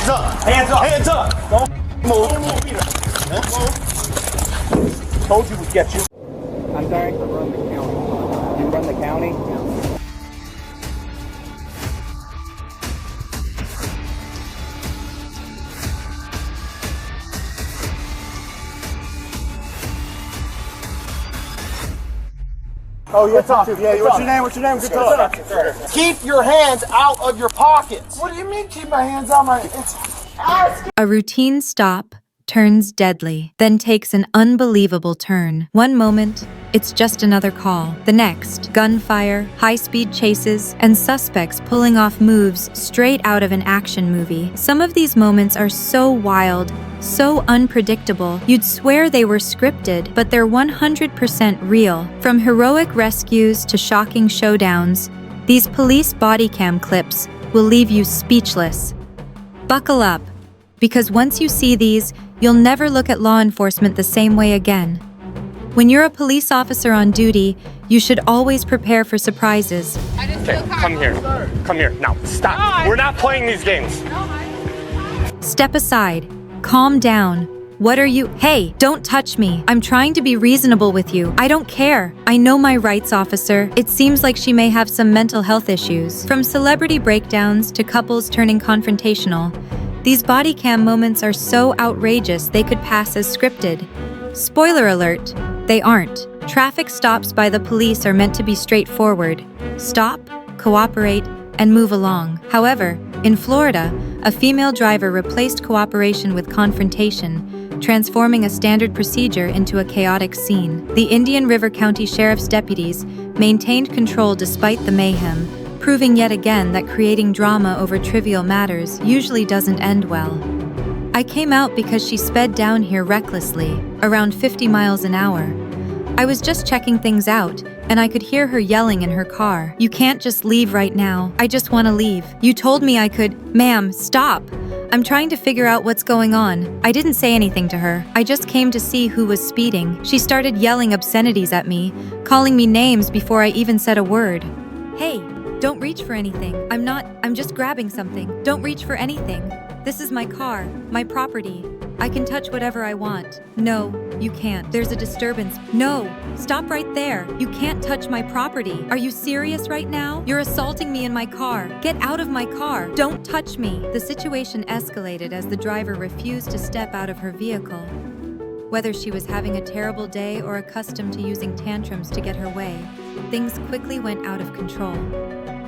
Hands up! Hands up! Hands up! Don't move. Told you we'd get you. I'm sorry? I run the county. You run the county? Oh, you're talking. Yeah, what's your name? What's your name? Good talk. Keep your hands out of your pockets. What do you mean keep my hands out my... A routine stop turns deadly, then takes an unbelievable turn. One moment, it's just another call. The next, gunfire, high-speed chases, and suspects pulling off moves straight out of an action movie. Some of these moments are so wild, so unpredictable, you'd swear they were scripted, but they're 100% real. From heroic rescues to shocking showdowns, these police body cam clips will leave you speechless. Buckle up, because once you see these, you'll never look at law enforcement the same way again. When you're a police officer on duty, you should always prepare for surprises. Okay, come here. Come here. Now, stop. We're not playing these games. Step aside. Calm down. What are you? Hey, don't touch me. I'm trying to be reasonable with you. I don't care. I know my rights, officer. It seems like she may have some mental health issues. From celebrity breakdowns to couples turning confrontational, these body cam moments are so outrageous they could pass as scripted. Spoiler alert, they aren't. Traffic stops by the police are meant to be straightforward. Stop, cooperate, and move along. However, in Florida, a female driver replaced cooperation with confrontation, transforming a standard procedure into a chaotic scene. The Indian River County Sheriff's deputies maintained control despite the mayhem, proving yet again that creating drama over trivial matters usually doesn't end well. I came out because she sped down here recklessly, around 50 miles an hour. I was just checking things out, and I could hear her yelling in her car. You can't just leave right now. I just want to leave. You told me I could. Ma'am, stop. I'm trying to figure out what's going on. I didn't say anything to her. I just came to see who was speeding. She started yelling obscenities at me, calling me names before I even said a word. Hey, don't reach for anything. I'm just grabbing something. Don't reach for anything. This is my car, my property. I can touch whatever I want. No, you can't. There's a disturbance. No, stop right there. You can't touch my property. Are you serious right now? You're assaulting me in my car. Get out of my car. Don't touch me. The situation escalated as the driver refused to step out of her vehicle. Whether she was having a terrible day or accustomed to using tantrums to get her way, things quickly went out of control.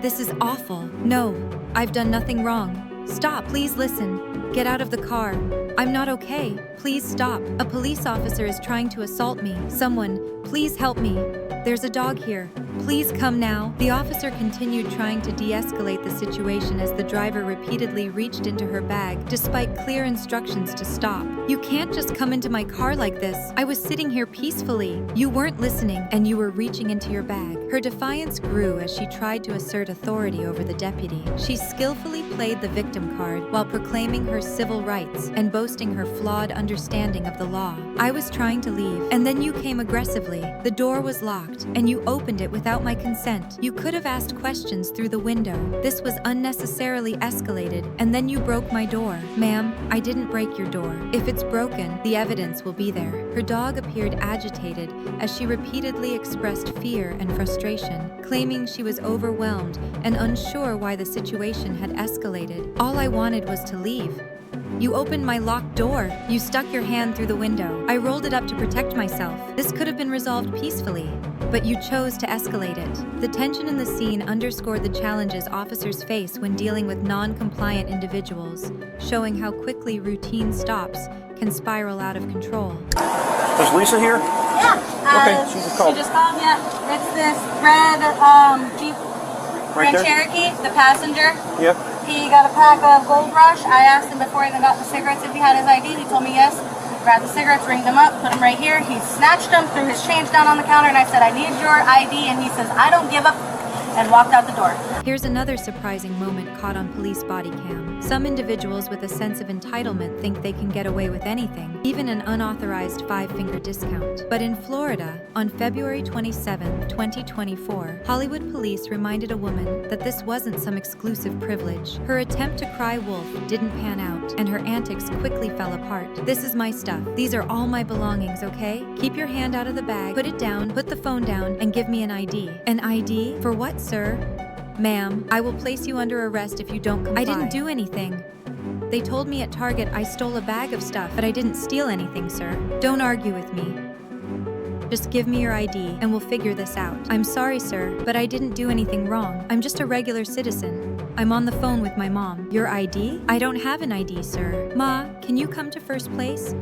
This is awful. No, I've done nothing wrong. Stop, please listen. Get out of the car. I'm not okay. Please stop. A police officer is trying to assault me. Someone, please help me. There's a dog here. Please come now. The officer continued trying to de-escalate the situation as the driver repeatedly reached into her bag, despite clear instructions to stop. You can't just come into my car like this. I was sitting here peacefully. You weren't listening, and you were reaching into your bag. Her defiance grew as she tried to assert authority over the deputy. She skillfully played the victim card while proclaiming her civil rights and boasting her flawed understanding of the law. I was trying to leave, and then you came aggressively. The door was locked, and you opened it without my consent. You could have asked questions through the window. This was unnecessarily escalated, and then you broke my door. Ma'am, I didn't break your door. If it's broken, the evidence will be there. Her dog appeared agitated as she repeatedly expressed fear and frustration, claiming she was overwhelmed and unsure why the situation had escalated. All I wanted was to leave. You opened my locked door. You stuck your hand through the window. I rolled it up to protect myself. This could have been resolved peacefully, but you chose to escalate it. The tension in the scene underscored the challenges officers face when dealing with non-compliant individuals, showing how quickly routine stops can spiral out of control. Is Lisa here? Yeah. Okay, she just called. She just called, yeah. It's this red Jeep Right Grand there? Cherokee, the passenger. Yep. He got a pack of Gold Rush. I asked him before he even got the cigarettes if he had his ID. He told me yes. Grabbed the cigarettes, ringed them up, put them right here. He snatched them, threw his change down on the counter, and I said, I need your ID. And he says, I don't give up. and walked out the door. Here's another surprising moment caught on police body cam. Some individuals with a sense of entitlement think they can get away with anything, even an unauthorized 5-finger discount. But in Florida, on February 27, 2024, Hollywood police reminded a woman that this wasn't some exclusive privilege. Her attempt to cry wolf didn't pan out, and her antics quickly fell apart. This is my stuff. These are all my belongings, okay? Keep your hand out of the bag, put it down, put the phone down, and give me an ID. An ID? For what, sir? Ma'am, I will place you under arrest if you don't comply. I didn't do anything. They told me at Target I stole a bag of stuff, but I didn't steal anything, sir. Don't argue with me. Just give me your ID and we'll figure this out. I'm sorry, sir, but I didn't do anything wrong. I'm just a regular citizen. I'm on the phone with my mom. Your ID? I don't have an ID, sir. Ma, can you come to first place?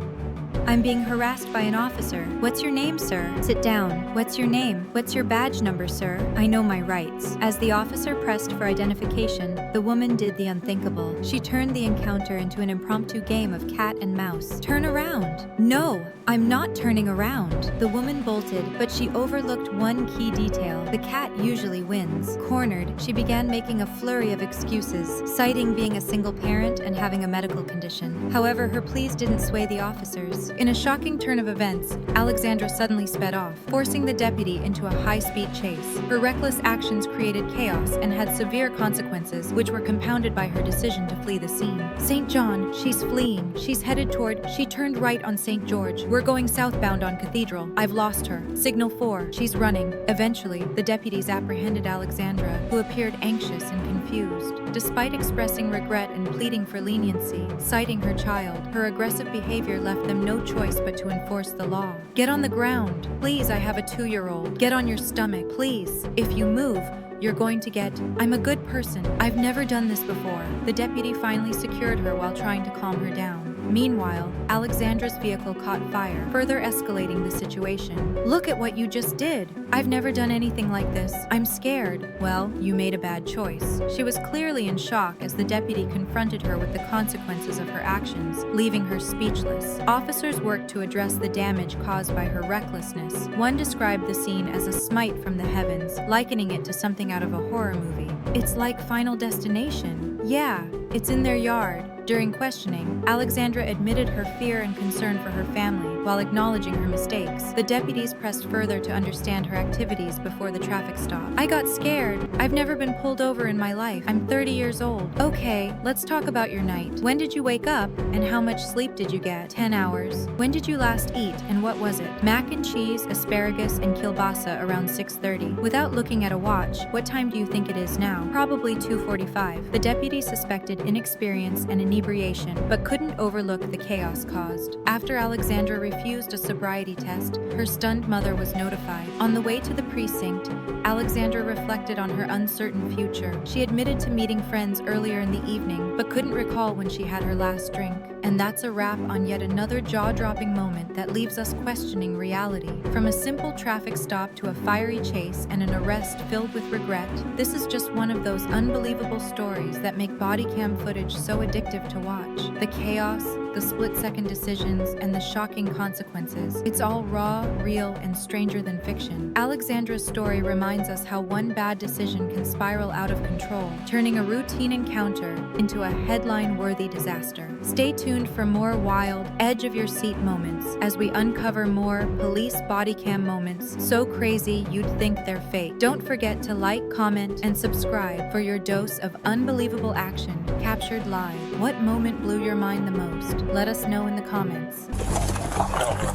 I'm being harassed by an officer. What's your name, sir? Sit down. What's your name? What's your badge number, sir? I know my rights. As the officer pressed for identification, the woman did the unthinkable. She turned the encounter into an impromptu game of cat and mouse. Turn around. No, I'm not turning around. The woman bolted, but she overlooked one key detail. The cat usually wins. Cornered, she began making a flurry of excuses, citing being a single parent and having a medical condition. However, her pleas didn't sway the officers. In a shocking turn of events, Alexandra suddenly sped off, forcing the deputy into a high-speed chase. Her reckless actions created chaos and had severe consequences, which were compounded by her decision to flee the scene. St. John, she's fleeing. She's headed toward, she turned right on St. George. We're going southbound on Cathedral. I've lost her. Signal 4. She's running. Eventually, the deputies apprehended Alexandra, who appeared anxious and confused. Despite expressing regret and pleading for leniency, citing her child, her aggressive behavior left them no choice but to enforce the law. Get on the ground. Please, I have a 2-year-old. Get on your stomach, please. If you move, you're going to get, I'm a good person. I've never done this before. The deputy finally secured her while trying to calm her down. Meanwhile, Alexandra's vehicle caught fire, further escalating the situation. Look at what you just did. I've never done anything like this. I'm scared. Well, you made a bad choice. She was clearly in shock as the deputy confronted her with the consequences of her actions, leaving her speechless. Officers worked to address the damage caused by her recklessness. One described the scene as a smite from the heavens, likening it to something out of a horror movie. It's like Final Destination. Yeah, it's in their yard. During questioning, Alexandra admitted her fear and concern for her family while acknowledging her mistakes. The deputies pressed further to understand her activities before the traffic stop. I got scared. I've never been pulled over in my life. I'm 30 years old. Okay, let's talk about your night. When did you wake up and how much sleep did you get? 10 hours. When did you last eat and what was it? Mac and cheese, asparagus, and kielbasa around 6:30. Without looking at a watch, what time do you think it is now? Probably 2:45. The deputy suspected inexperience and inebriation, but couldn't overlook the chaos caused. After Alexandra refused a sobriety test, her stunned mother was notified. On the way to the precinct, Alexandra reflected on her uncertain future. She admitted to meeting friends earlier in the evening, but couldn't recall when she had her last drink. And that's a wrap on yet another jaw-dropping moment that leaves us questioning reality. From a simple traffic stop to a fiery chase and an arrest filled with regret, this is just one of those unbelievable stories that make body cam footage so addictive to watch. The chaos, the split-second decisions, and the shocking consequences. It's all raw, real, and stranger than fiction. Alexandra's story reminds us how one bad decision can spiral out of control, turning a routine encounter into a headline-worthy disaster. Stay tuned for more wild, edge-of-your-seat moments as we uncover more police body cam moments so crazy you'd think they're fake. Don't forget to like, comment, and subscribe for your dose of unbelievable action captured live. What moment blew your mind the most? Let us know in the comments.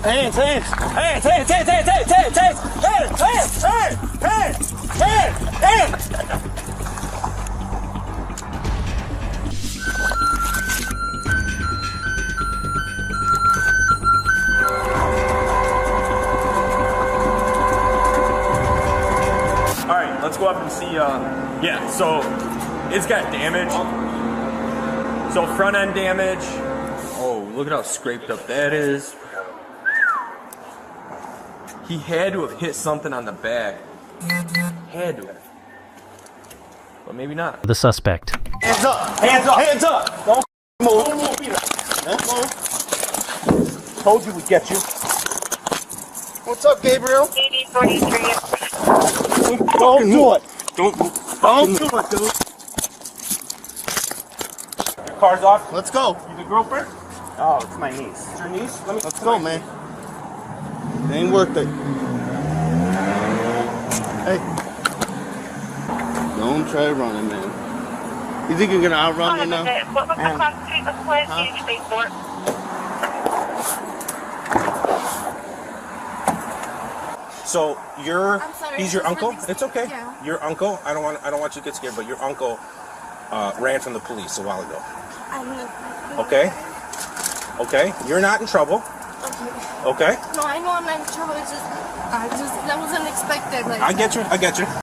Hands, hands, hands, hands, hands, hands, hands, hands, hands, hands, hands, hands, hands, hands. All right, let's go up and see. Yeah, so it's got damage. So front end damage. Oh, look at how scraped up that is. He had to have hit something on the back. Had to have. But maybe not. The suspect. Hands up! Hands up! Hands up! Don't move. Don't move. Told you we'd get you. What's up, Gabriel? 8043. Don't do it. Don't do it, dude. Your car's off. Let's go. You the girlfriend? Oh, it's my niece. It's your niece? Let me. Let's go, man. It ain't worth it. Hey. Don't try running, man. You think you're gonna outrun me now? What was the constitute of pledge you speak for? So I'm sorry, he's your it's uncle? really- It's okay. yeah. Your uncle. I don't want you to get scared, but your uncle ran from the police a while ago. Okay. Okay. You're not in trouble. Okay. Okay. No, I know I'm not in trouble. It's just, that was unexpected. Like, I get you.